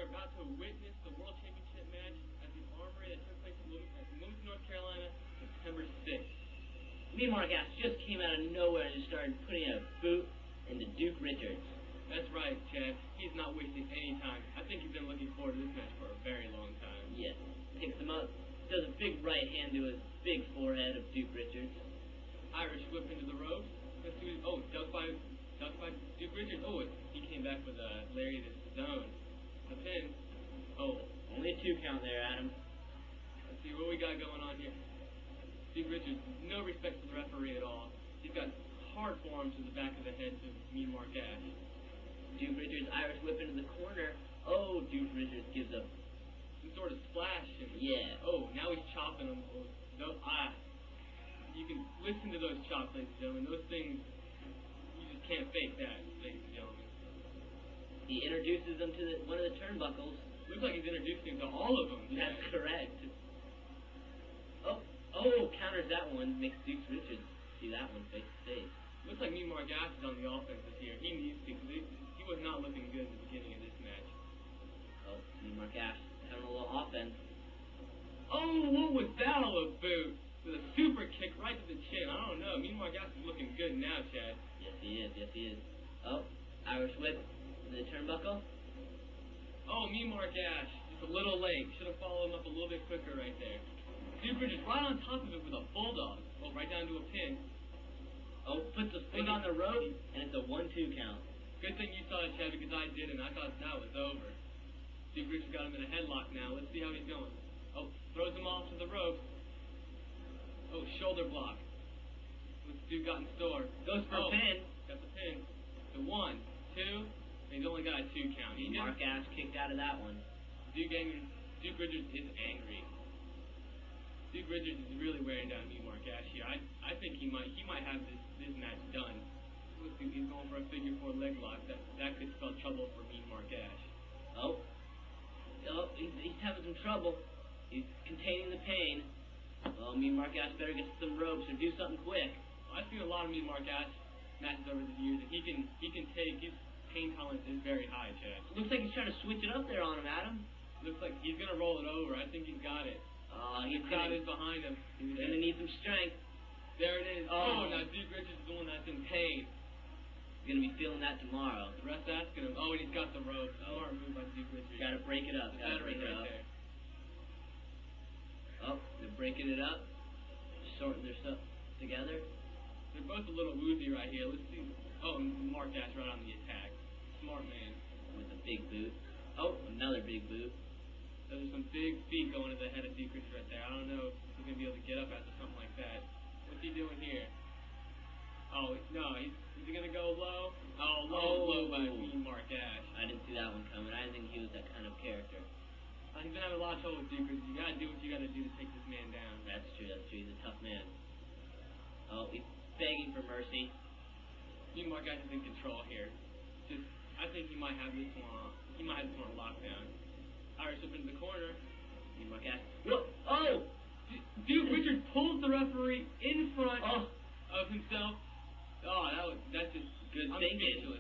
are about to witness the World Championship match at the Armory that took place in Wilmington, North Carolina, September 6th. Me and Mark Ass just came out of nowhere and just started putting a boot into Duke Richards. That's right, Chad. He's not wasting any time. I think he's been looking forward to this match for a very long time. Yes. Picks him up, does a big right hand to his big forehead of Duke Richards. Irish whip into the ropes. Let's see. Ducked by Duke Richards. He came back with a lariat of his own. The pin. Only a 2 count there, Adam. Let's see what we got going on here. Duke Richards, no respect for the referee at all. He's got hard forearms to the back of the head to Mean Mark Ash. Duke Richards Irish whip into the corner. Duke Richards gives up some sort of splash. Yeah. Now he's chopping him. You can listen to those chops, ladies and gentlemen. Those things, you just can't fake that, ladies and gentlemen. He introduces them to one of the turnbuckles. Looks like he's introducing them to all of them. That's correct. Counters that one. Makes Duke Richards see that one face to face. Looks like Mean Mark Ash is on the offensive here. He needs to, because he was not looking good in the beginning of this match. Mean Mark Ash having a little offense. What was that all about? With a super kick right to the chin. I don't know. Mean Mark Ash is looking good now, Chad. Yes, he is. Irish whip to the turnbuckle. Mean Mark Ash. Just a little late. Should have followed him up a little bit quicker right there. Duke Richards right on top of it with a bulldog. Right down to a pin. Puts a foot on the rope, and it's a 1-2 count. Good thing you saw it, Chad, because I didn't. I thought that was over. Duke Richards got him in a headlock now. Let's see how he's going. Throws him off to the rope. Shoulder block. What's Duke got in store? Goes for a pin. Got the pin. The 1, 2, and he's only got a 2 count. Mark Ash kicked out of that one. Duke Richards is angry. Duke Richards is really wearing down Mean Mark Ash here. I think he might have this match done. He's going for a figure 4 leg lock. That could spell trouble for Mean Mark Ash. He's having some trouble. He's containing the pain. Mean Mark Ash better get some ropes or do something quick. I've seen a lot of Mean Mark Ash matches over the years, and he can take, his pain tolerance is very high, Chad. Looks like he's trying to switch it up there on him, Adam. Looks like he's going to roll it over. I think he's got it. His crowd is behind him. He's going to need some strength. There it is. Now Duke Richards is the one that's in pain. He's going to be feeling that tomorrow. The ref's asking him. And he's got the rope. Smart move by Duke Richards. Got to break it up. There. They're breaking it up. Sorting their stuff together. They're both a little woozy right here. Let's see. Mark Ash right on the attack. Smart man. With a big boot. Another big boot. Those are some big feet going to the head of Duke Richards right there. I don't know if he's going to be able to get up after something like that. What's he doing here? No. Is he going to go low? Low by Mean Mark Ash. I didn't see that one coming. I didn't think he was that kind of character. He's been having a lot of trouble with Duke Richards. You got to do what you got to do to take this man down. That's true. He's a tough man. He's begging for mercy. Mean Mark Ash is in control here. I think he might have this one. He might have this one on lockdown. Irish up into the corner. Mean Mark Ash. Duke Richards pulls the referee in front of himself. That's just good thinking.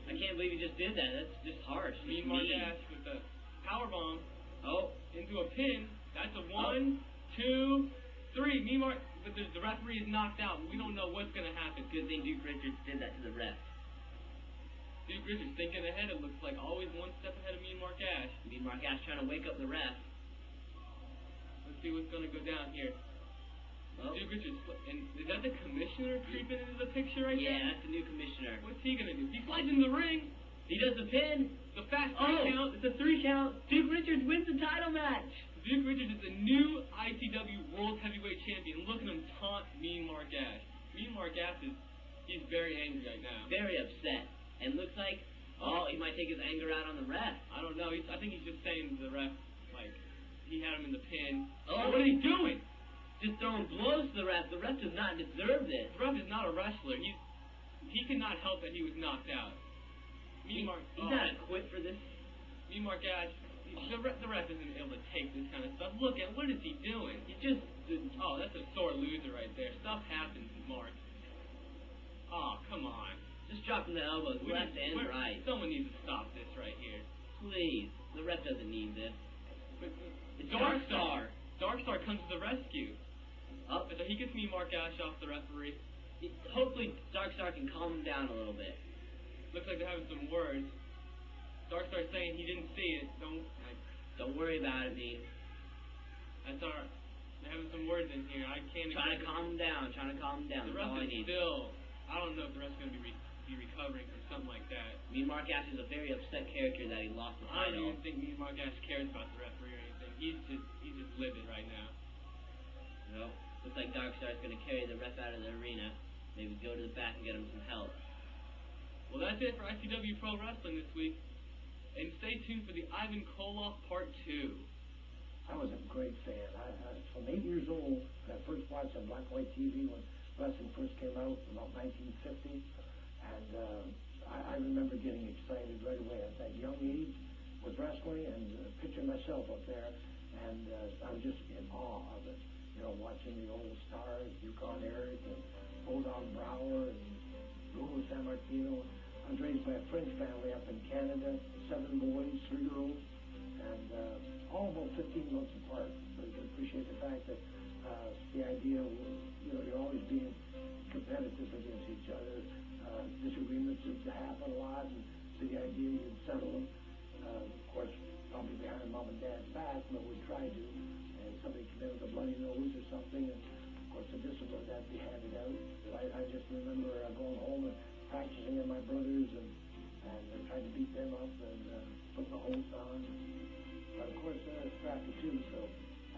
I can't believe he just did that. That's just harsh. Mean Mark Ash with the power bomb. Into a pin. That's a 1, 2, 3. Mean Mark, but the referee is knocked out. We don't know what's going to happen. Good thing Duke Richards did that to the ref. Duke Richards thinking ahead, it looks like. Always one step ahead of Mean Mark Ash. Mean Mark Ash trying to wake up the ref. Let's see what's going to go down here. Duke Richards, and is that the commissioner creeping into the picture right there? Yeah, that's the new commissioner. What's he going to do? He slides in the ring. He does the pin. The fast 3 count. It's a 3 count. Duke Richards wins the title match. Duke Richards is the new ICW World Heavyweight Champion. Look at him taunt Mean Mark Ash. Mean Mark Ash he's very angry right now. Very upset. And looks like, he might take his anger out on the ref. I don't know. I think he's just saying to the ref, he had him in the pin. What is he doing? Just throwing blows to the ref. The ref does not deserve this. The ref is not a wrestler. He cannot help that he was knocked out. He's not equipped for this. Mean Mark Ash, the ref isn't able to take this kind of stuff. Look at what is he doing? That's a sore loser right there. Stuff happens, Mark. Come on. Just dropping the elbows left and right. Someone needs to stop this right here. Please. The ref doesn't need this. But It's Darkstar comes to the rescue. Oh, So he gets me Mark Ash off the referee. hopefully Darkstar can calm him down a little bit. Looks like they're having some words. Darkstar's saying he didn't see it. Don't worry about it, Mean. That's all right. They're having some words in here. I can't. Trying to calm him down. The That's ref all I is need. still. I don't know if the ref's gonna be recovering from something like that. Mean Mark Ash is a very upset character that he lost the I don't title. even think me and Mark Ash cares about the referee or anything. He's just livid right now. Well, looks like Darkstar's going to carry the ref out of the arena. Maybe go to the back and get him some help. Well, that's it for ICW Pro Wrestling this week. And stay tuned for the Ivan Koloff Part 2. I was a great fan. From 8 years old, when I first watched on black and white TV when wrestling first came out, about 1950, and I remember getting excited right away at that young age with wrestling and picturing myself up there, and I was just in awe of it. You know, watching the old stars, Yukon Eric and Bulldog Brower and Bruno San Martino. I was raised by a French family up in Canada, 7 boys, 3 girls, and all about 15 months apart. So you can appreciate the fact that the idea of, you know, you're always being competitive against each other. Disagreements used to happen a lot, and so the idea you'd settle them. Of course, probably behind mom and dad's back, but we tried to. And somebody came in with a bloody nose or something, and of course the discipline that'd be handed out. I just remember going home and practicing with my brothers and trying to beat them up and put the holds on. But of course, after 2, so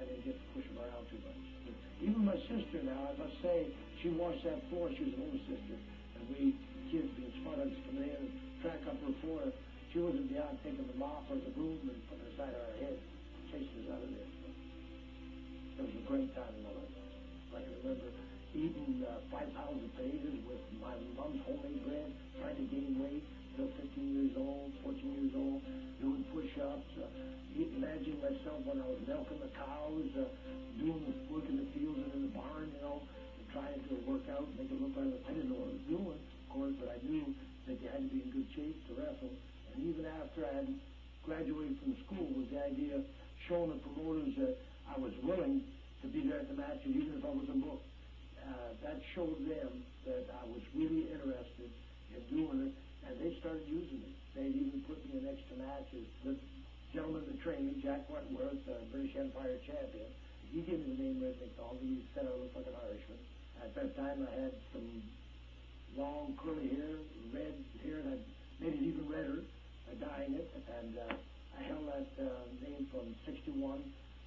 I didn't get to push them around too much. But even my sister now, I must say, she washed that floor. She was an older sister, and we kids being smart, I just come in and track up her floor. She wasn't beyond taking the mop or the broom and putting it aside of her head, chasing us out of there. It was a great time in my life. I can remember eating 5 pounds of potatoes with my mom's homemade bread, trying to gain weight, still 15 years old, 14 years old, doing push-ups. Imagining myself when I was milking the cows, doing work in the fields and in the barn, you know, and trying to work out, make it look like I didn't know what I was doing, of course, but I knew that you had to be in good shape to wrestle. And even after I had graduated from school, was the idea of showing the promoters that I was willing to be there at the matches, even if I wasn't booked. That showed them that I was really interested in doing it, and they started using me. They'd even put me in extra matches. The gentleman that trained me, Jack Wentworth, British Empire champion, he gave me the name Red McDonald. He said I looked like an Irishman. At that time, I had some long curly hair, red hair, and I made it even redder, dyeing it, and I held that name from 61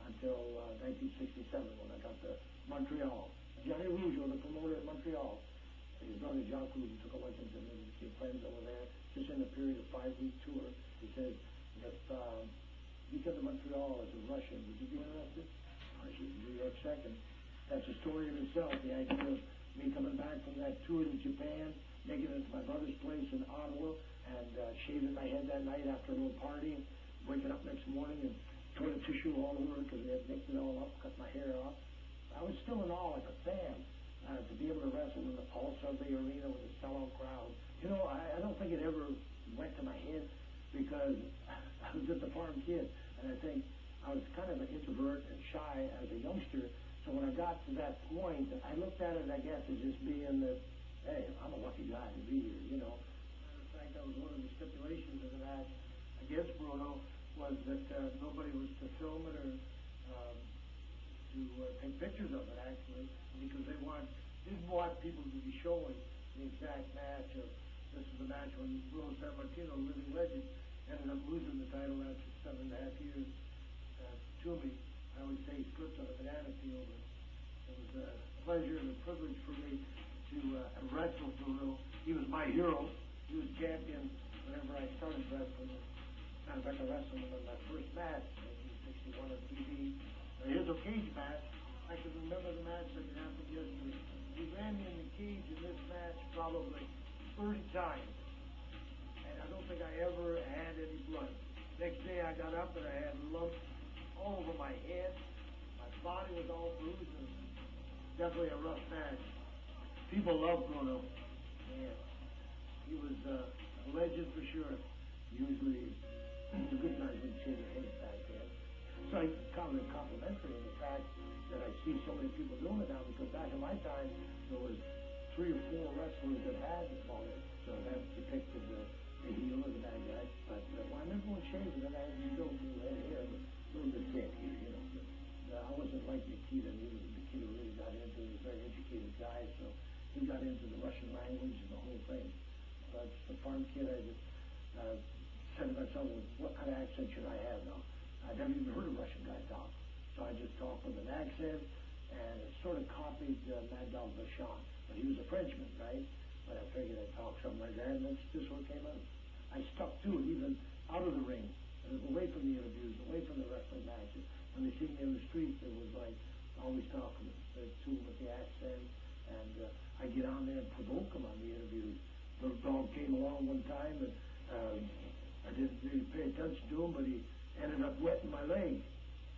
until 1967 when I got to Montreal. Johnny Rougeau, the promoter at Montreal, his brother John Cruz took a liking to me. We became friends over there, just in a period of 5-week tour. He said, if you come to Montreal as a Russian, would you be interested? I said, New York second. That's a story in itself, the idea of me coming back from that tour to Japan, making it to my brother's place in Ottawa, and shaving my head that night after a little party, waking up next morning and toilet tissue all over because they had mixed it all up, cut my hair off. I was still in awe like a fan to be able to wrestle in the pulse of the arena with a sellout crowd. You know, I don't think it ever went to my head because I was just a farm kid, and I think I was kind of an introvert and shy as a youngster. So when I got to that point, I looked at it, I guess, as just being that, hey, I'm a lucky guy to be here, you know. Matter of fact, that was one of the stipulations of the match against Bruno, was that nobody was to film it or to take pictures of it, actually, because they didn't want people to be showing the exact match of, this is the match when Bruno San Martino, living legend, ended up losing the title after 7.5 years to me. I always say he slipped on a banana peel, but it was a pleasure and a privilege for me to have wrestled Bruno. He was my hero. He was champion whenever I started wrestling. Matter of fact, I wrestled him in my first match in 1961 on TV. Here's a cage match. I can remember the match like it happened yesterday. He ran me in the cage in this match probably 30 times. And I don't think I ever had any blood. Next day I got up and I had lumps all over my head. My body was all bruised, and definitely a rough match. People love Bruno. Man, he was a legend for sure. Usually the good guys would say it's like kind of complimentary in the fact that I see so many people doing it now, because back in my time, there was 3 or 4 wrestlers that had mullet, so that depicted the heel or the bad guy. But when everyone shaved it, I had still had hair, but a little bit thick here, you know. But, I wasn't like Nikita. He was the kid who really got into it. He was a very educated guy, so he got into the Russian language and the whole thing. But the farm kid, I just said to myself, well, what kind of accent should I have now? I'd never even heard a Russian guy talk, so I just talked with an accent, and it sort of copied Mad Dog Vachon. But he was a Frenchman, right? But I figured I'd talk something like that, and that's just what came out. I stuck to it even out of the ring, away from the interviews, away from the wrestling matches. When they see me in the street, it was like always talking to them with the accent, and I get on there and provoke them on the interviews. Little dog came along one time, and I didn't really pay attention to him, but he ended up wetting my leg.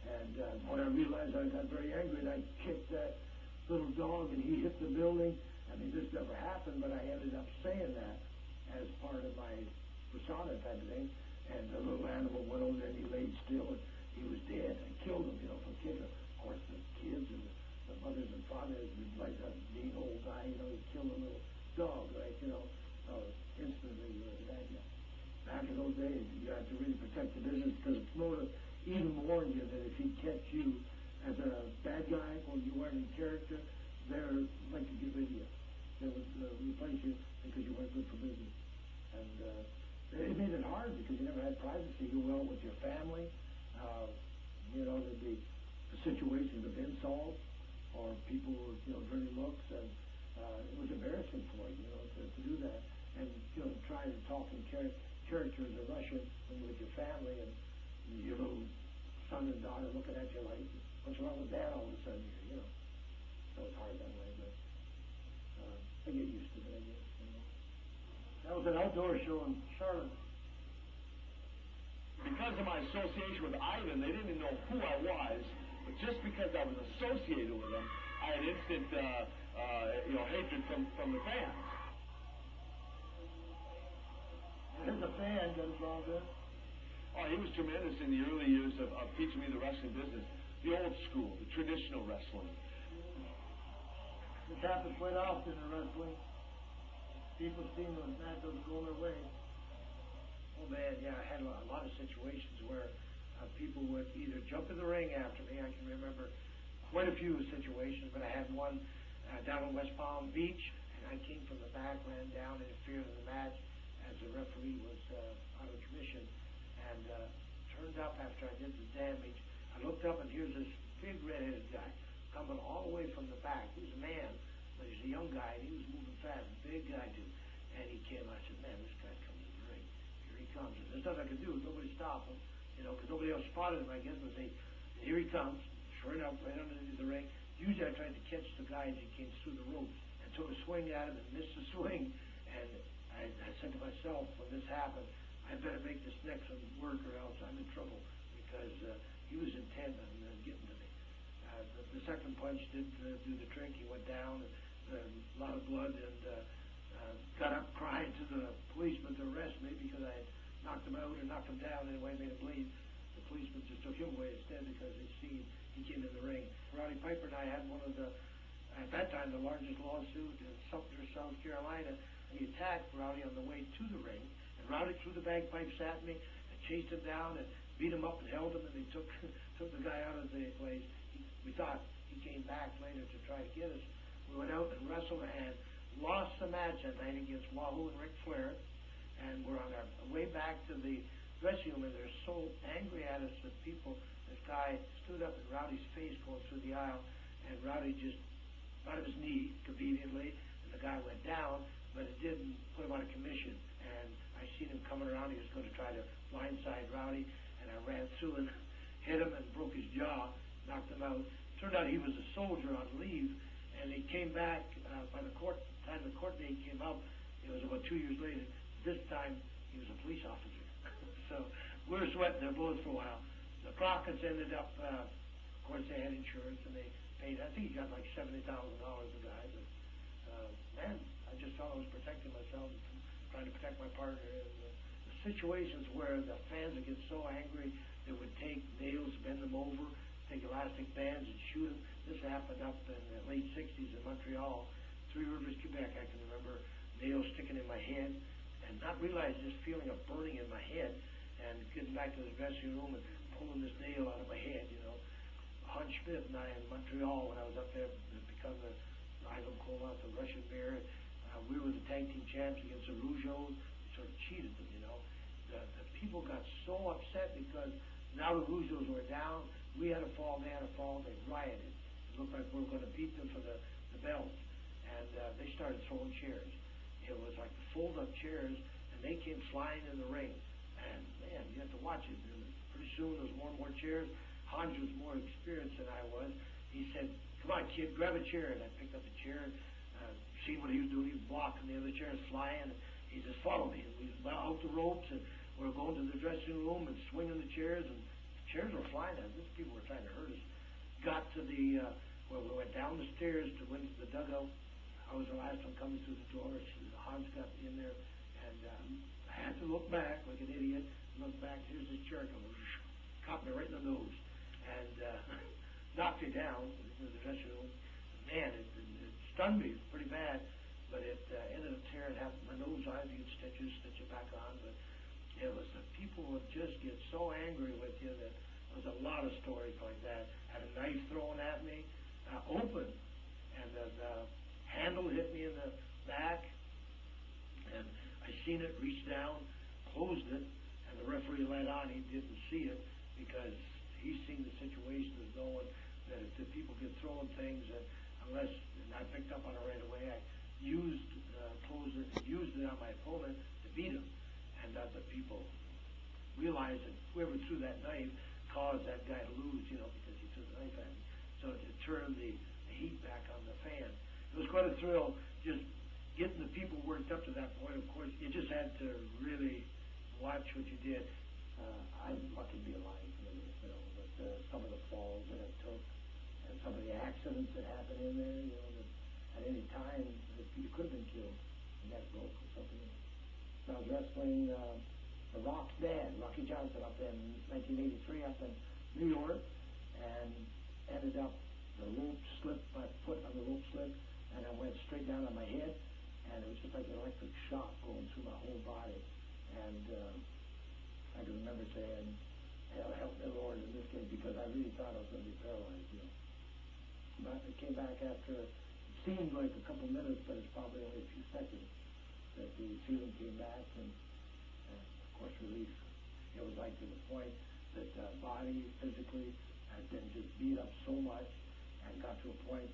And when I realized, I got very angry, and I kicked that little dog, and he hit the building. I mean, this never happened, but I ended up saying that as part of my persona type of thing. And the little animal went over there, and he laid still, and he was dead. I killed him, you know, for kicking him. Of course, the kids and the mothers and fathers would like that mean old guy, you know, he killed a little dog, right, you know. Instantly, you were a bad guy. Back in those days, you had to really protect the business, because the promoter even warned you that if he'd catch you as a bad guy or you weren't in character, they're like to get rid of you. They would replace you because you weren't good for business. And it made it hard because you never had privacy. You were with your family. You know, there'd be situations of insult or people with, you know, dirty looks, and it was embarrassing for you, you know, to do that. And, you know, trying to talk in character as a Russian when you're with your family, and your little son and daughter looking at you like, what's wrong with that all of a sudden here, you know. So it's hard that way, but I get used to it, I guess, you know. That was an outdoor show in Charlotte. Because of my association with Ivan, they didn't know who I was, but just because I was associated with him, I had instant, hatred from the fans. There's a fan got involved in. Oh, he was tremendous in the early years of teaching me the wrestling business, the old school, the traditional wrestling. This happens quite often in wrestling. People seeing those matches go their way. Oh man, yeah, I had a lot of situations where people would either jump in the ring after me. I can remember quite a few situations, but I had one down in West Palm Beach, and I came from the back, ran down, interfered in the match as the referee was out of commission, and turned up after I did the damage. I looked up, and here's this big red-headed guy coming all the way from the back. He was a man, but he's a young guy, and he was moving fast, big guy too. And he came, I said, man, this guy's coming to the ring. Here he comes. And there's nothing I could do. Nobody stopped him, you know, because nobody else spotted him, I guess. But here he comes, sure enough, right underneath the ring. Usually I tried to catch the guy as he came through the ropes and took a swing at him and missed the swing. And I said to myself, when this happened, I better make this next one work, or else I'm in trouble, because he was intent on getting to me. The second punch did do the trick. He went down, and a lot of blood, and got up crying to the policeman to arrest me because I had knocked him out or knocked him down anyway, made him bleed. The policeman just took him away instead because they seen he came in the ring. Rowdy Piper and I had one of at that time, the largest lawsuit in Sumter, South Carolina. He attacked Rowdy on the way to the ring, and Rowdy threw the bagpipes at me and chased him down and beat him up and held him, and they took the guy out of the place. We thought he came back later to try to get us. We went out and wrestled and lost the match that night against Wahoo and Ric Flair, and we're on our way back to the dressing room, and they're so angry at us that this guy stood up in Rowdy's face going through the aisle, and Rowdy just out of his knee conveniently, and the guy went down, but it didn't put him out of commission. And I seen him coming around. He was going to try to blindside Rowdy, and I ran through and hit him and broke his jaw, knocked him out. Turned out he was a soldier on leave, and he came back by the time the court date came up. It was about 2 years later. This time he was a police officer. So we were sweating their bullets for a while. The Crockett's ended up, of course, they had insurance, and they paid. I think he got like $70,000 a guy. But man, I just thought I was protecting myself, trying to protect my partner. And the situations where the fans would get so angry, they would take nails, bend them over, take elastic bands and shoot them. This happened up in the late 60s in Montreal, Three Rivers, Quebec. I can remember nails sticking in my head and not realizing this feeling of burning in my head, and getting back to the dressing room and pulling this nail out of my head, you know. Hans Schmidt and I in Montreal, when I was up there, become the Ivan Koloff, the Russian Bear. We were the tag team champs against the Rougeos. We sort of cheated them, you know. The people got so upset because now the Rougeos were down. We had a fall, they had a fall, they rioted. It looked like we were going to beat them for the belt. And they started throwing chairs. It was like fold-up chairs, and they came flying in the ring. And, man, you have to watch it. And pretty soon there was more and more chairs. Hans was more experienced than I was. He said, "Come on, kid, grab a chair." And I picked up a chair, seen what he was doing. He was blocking the other chairs flying. And he says, "Follow me." And we went out the ropes, and we were going to the dressing room and swinging the chairs. And the chairs were flying at us. These people were trying to hurt us. Got to the, where we went down the stairs to went to the dugout. I was the last one coming through the door. Hans got in there, and I had to look back like an idiot. Look back. Here's this chair coming. Caught me right in the nose, and knocked me down into the dressing room. Man, it stunned me pretty bad, but it ended up tearing half my nose. I had to get stitches, stitch it back on. But it was the people would just get so angry with you that there was a lot of stories like that. Had a knife thrown at me, open, and the handle hit me in the back, and I seen it, reached down, closed it, and the referee let on. He didn't see it because he's seen the situation as knowing that if the people get throwing things, and I picked up on it right away. I closed it, and used it on my opponent to beat him, and the people realized that whoever threw that knife caused that guy to lose, you know, because he threw the knife at me. So it turned the heat back on the fan. It was quite a thrill just getting the people worked up to that point. Of course, you just had to really watch what you did. I'm lucky to be alive for this film, but some of the falls that I took and some of the accidents that happened in there, you know, that at any time you could have been killed. And that broke or something. So I was wrestling The Rock's dad, Rocky Johnson, up in 1983 up in New York, and ended up the rope slipped, my foot on the rope slipped, and I went straight down on my head, and it was just like an electric shock going through my whole body. And I can remember saying, "Hell, help me, Lord," in this case, because I really thought I was going to be paralyzed, you know. But it came back after, it seemed like a couple minutes, but it's probably only a few seconds that the feeling came back, and of course, relief. It was like to the point that the body physically had been just beat up so much and got to a point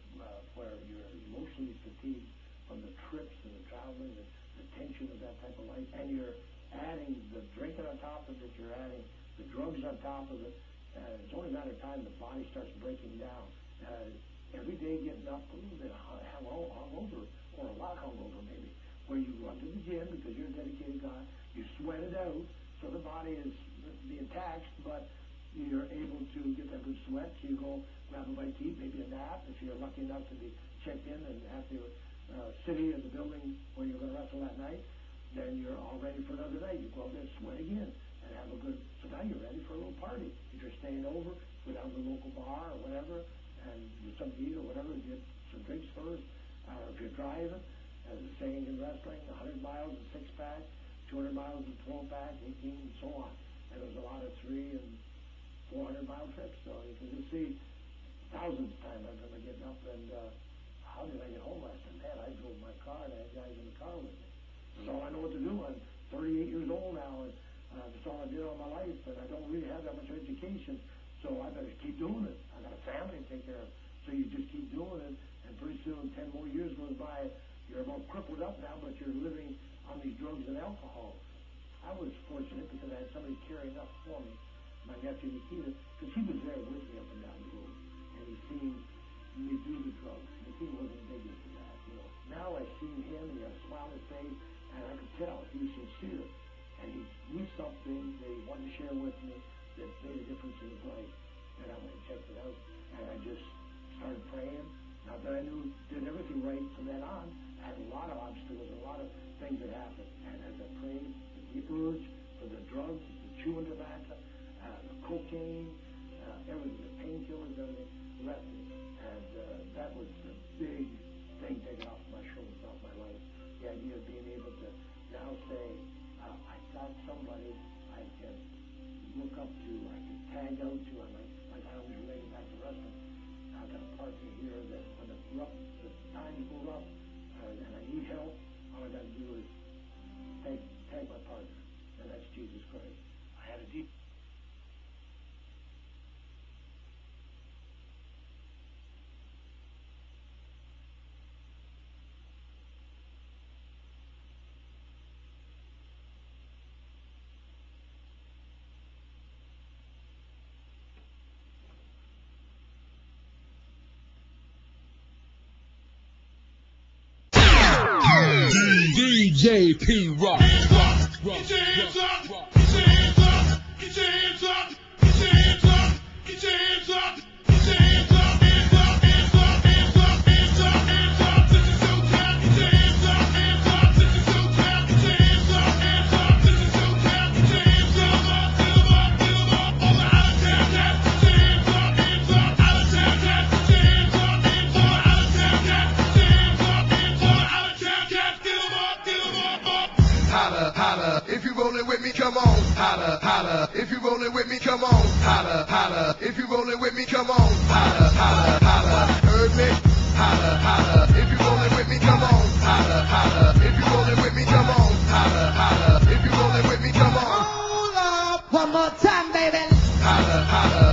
where you're emotionally fatigued from the trips and the traveling and the tension of that type of life, and you're adding the drinking on top of it, you're adding the drugs on top of it. It's only a matter of time the body starts breaking down. Every day getting up a little bit hungover, or a lot hungover maybe, where you run to the gym because you're a dedicated guy, you sweat it out, so the body is being taxed, but you're able to get that good sweat, so you go grab a bite to eat, maybe a nap, if you're lucky enough to be checked in and at the city of the building where you're going to wrestle that night, then you're all ready for another night. You go out there, sweat again, and have a good, so now you're ready for a little party. If you're staying over, go down to the local bar or whatever, and get some beer or whatever, get some drinks first. If you're driving, as the saying in wrestling, 100 miles in 6-pack, 200 miles in 12-pack, 18, and so on. And there's a lot of 300 and 400-mile trips, so you can just see thousands of times I remember getting up and how did I get home last night? Man, I drove my car and I had guys in the car with me. That's all I know what to do. I'm 38 years old now, and that's all I did all my life, and I don't really have that much education, so I better keep doing it. I got a family to take care of, so you just keep doing it, and pretty soon 10 more years goes by. You're about crippled up now, but you're living on these drugs and alcohol. I was fortunate because I had somebody carrying up for me, my nephew Nikita, because he was there with me up and down the road, and he seen me do the drugs. Nikita wasn't big into that, you know. Now I seen him, he had a smile on his face, and I could tell he was sincere, and he knew something that he wanted to share with me that made a difference in his life, and I went and checked it out, and I just started praying. Not that I knew did everything right from then on. I had a lot of obstacles, a lot of things that happened, and as I prayed, the urge for the drugs, the chewing tobacco, the cocaine, everything, the painkillers, everything, wrestling. And that was a big thing taken off my shoulders, off my life. The idea of being able to now say, I got somebody I can look up to, I can tag out to, like I always related back to wrestling. I got a partner here that when the times go rough and I need help, all I got to do is tag my partner, and that's Jesus Christ. I had a deep... DJ P Rock. Get your hands up, get your hands up, get your hands up, get your hands up, get your hands up, get your hands up, hands up, hands up, hands up, hands up, hands up. This is showtime. Get your hands up, hands up. This is showtime. Get your hands up, hands up. This is showtime. Get your hands up, get 'em up, get 'em up. All the out of town cats. Get your hands up, hands up. Out of town cats. Get your hands up, hands up. Out of town cats. Get your hands up, hands up. Out of town cats. Get 'em up, get 'em up. Holla, holla, if you rollin' with me, come on. Holla, holla, if you rollin' with me, come on. Holla, holla, if you rollin' with me, come on. Holla, holla, holla, heard me? Holla, holla, if you rollin' with me, come on. Holla, holla, if you rollin' with me, come on. Holla, holla, if you rollin' with me, come on. Hold up, one more time, baby. Holla, holla.